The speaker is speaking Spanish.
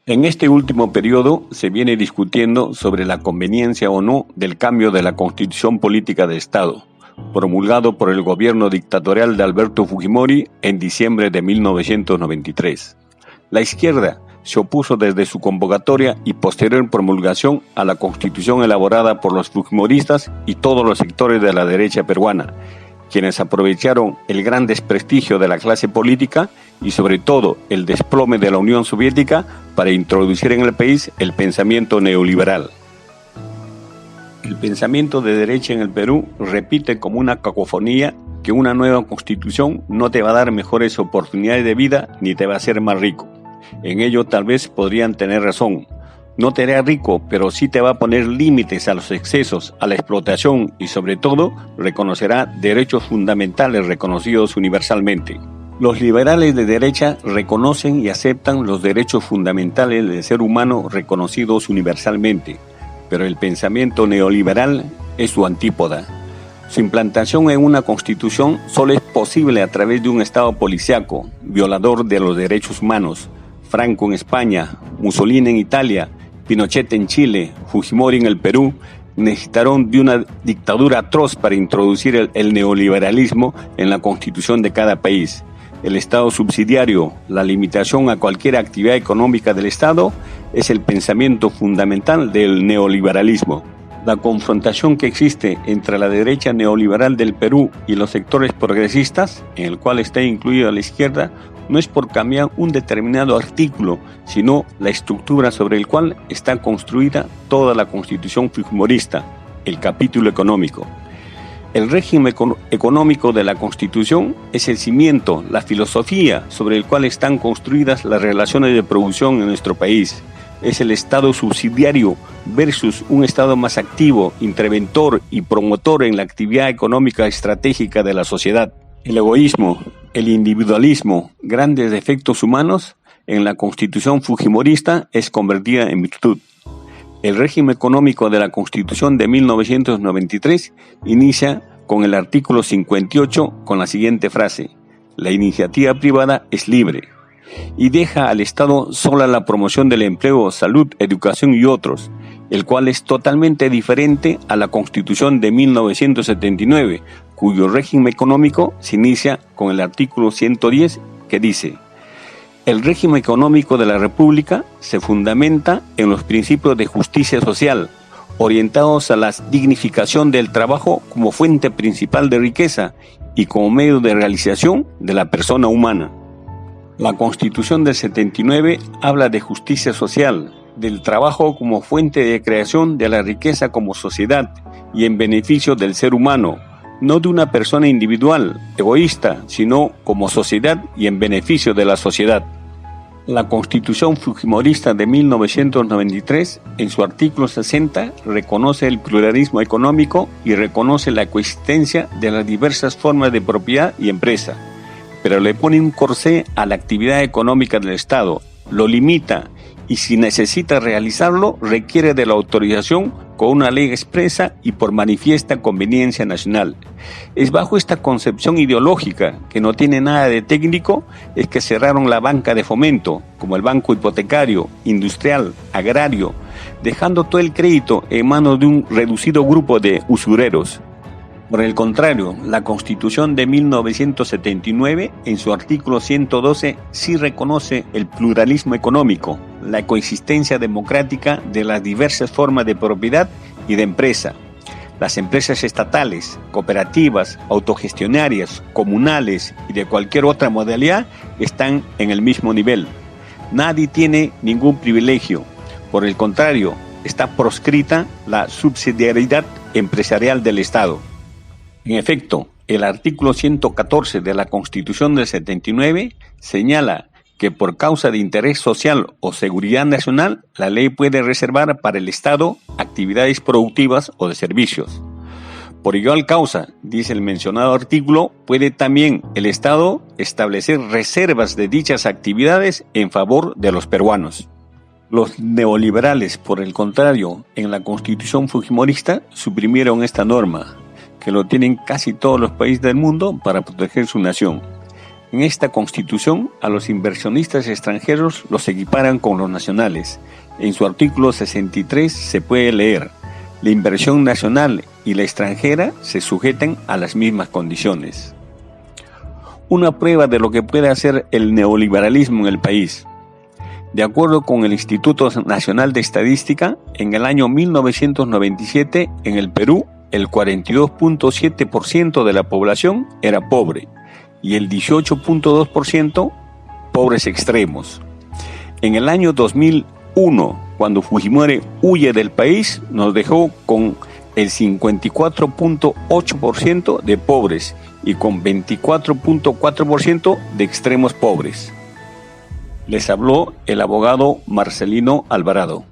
En este último periodo se viene discutiendo sobre la conveniencia o no del cambio de la Constitución Política de Estado, promulgado por el gobierno dictatorial de Alberto Fujimori en diciembre de 1993. La izquierda se opuso desde su convocatoria y posterior promulgación a la Constitución elaborada por los fujimoristas y todos los sectores de la derecha peruana, quienes aprovecharon el gran desprestigio de la clase política y sobre todo el desplome de la Unión Soviética para introducir en el país el pensamiento neoliberal. El pensamiento de derecha en el Perú repite como una cacofonía que una nueva constitución no te va a dar mejores oportunidades de vida ni te va a hacer más rico. En ello tal vez podrían tener razón. No te hará rico, pero sí te va a poner límites a los excesos, a la explotación y sobre todo reconocerá derechos fundamentales reconocidos universalmente. Los liberales de derecha reconocen y aceptan los derechos fundamentales del ser humano reconocidos universalmente, pero el pensamiento neoliberal es su antípoda. Su implantación en una constitución solo es posible a través de un Estado policíaco, violador de los derechos humanos. Franco en España, Mussolini en Italia, Pinochet en Chile, Fujimori en el Perú, necesitaron de una dictadura atroz para introducir el neoliberalismo en la constitución de cada país. El Estado subsidiario, la limitación a cualquier actividad económica del Estado, es el pensamiento fundamental del neoliberalismo. La confrontación que existe entre la derecha neoliberal del Perú y los sectores progresistas, en el cual está incluida la izquierda, no es por cambiar un determinado artículo, sino la estructura sobre el cual está construida toda la constitución fujimorista, el capítulo económico. El régimen económico de la Constitución es el cimiento, la filosofía sobre el cual están construidas las relaciones de producción en nuestro país. Es el Estado subsidiario versus un Estado más activo, interventor y promotor en la actividad económica estratégica de la sociedad. El egoísmo, el individualismo, grandes defectos humanos, en la Constitución fujimorista es convertida en virtud. El régimen económico de la Constitución de 1993 inicia con el artículo 58 con la siguiente frase: la iniciativa privada es libre, y deja al Estado sola la promoción del empleo, salud, educación y otros, el cual es totalmente diferente a la Constitución de 1979, cuyo régimen económico se inicia con el artículo 110 que dice: el régimen económico de la República se fundamenta en los principios de justicia social, orientados a la dignificación del trabajo como fuente principal de riqueza y como medio de realización de la persona humana. La Constitución del 79 habla de justicia social, del trabajo como fuente de creación de la riqueza como sociedad y en beneficio del ser humano, no de una persona individual, egoísta, sino como sociedad y en beneficio de la sociedad. La Constitución fujimorista de 1993, en su artículo 60, reconoce el pluralismo económico y reconoce la coexistencia de las diversas formas de propiedad y empresa, pero le pone un corsé a la actividad económica del Estado, lo limita y si necesita realizarlo requiere de la autorización con una ley expresa y por manifiesta conveniencia nacional. Es bajo esta concepción ideológica, que no tiene nada de técnico, es que cerraron la banca de fomento, como el banco hipotecario, industrial, agrario, dejando todo el crédito en manos de un reducido grupo de usureros. Por el contrario, la Constitución de 1979, en su artículo 112, sí reconoce el pluralismo económico, la coexistencia democrática de las diversas formas de propiedad y de empresa. Las empresas estatales, cooperativas, autogestionarias, comunales y de cualquier otra modalidad están en el mismo nivel. Nadie tiene ningún privilegio. Por el contrario, está proscrita la subsidiariedad empresarial del Estado. En efecto, el artículo 114 de la Constitución del 79 señala que por causa de interés social o seguridad nacional, la ley puede reservar para el Estado actividades productivas o de servicios. Por igual causa, dice el mencionado artículo, puede también el Estado establecer reservas de dichas actividades en favor de los peruanos. Los neoliberales, por el contrario, en la Constitución fujimorista suprimieron esta norma, que lo tienen casi todos los países del mundo para proteger su nación. En esta Constitución, a los inversionistas extranjeros los equiparan con los nacionales. En su artículo 63 se puede leer: la inversión nacional y la extranjera se sujetan a las mismas condiciones. Una prueba de lo que puede hacer el neoliberalismo en el país. De acuerdo con el Instituto Nacional de Estadística, en el año 1997, en el Perú, el 42.7% de la población era pobre y el 18.2% pobres extremos. En el año 2001, cuando Fujimori huye del país, nos dejó con el 54.8% de pobres y con 24.4% de extremos pobres. Les habló el abogado Marcelino Alvarado.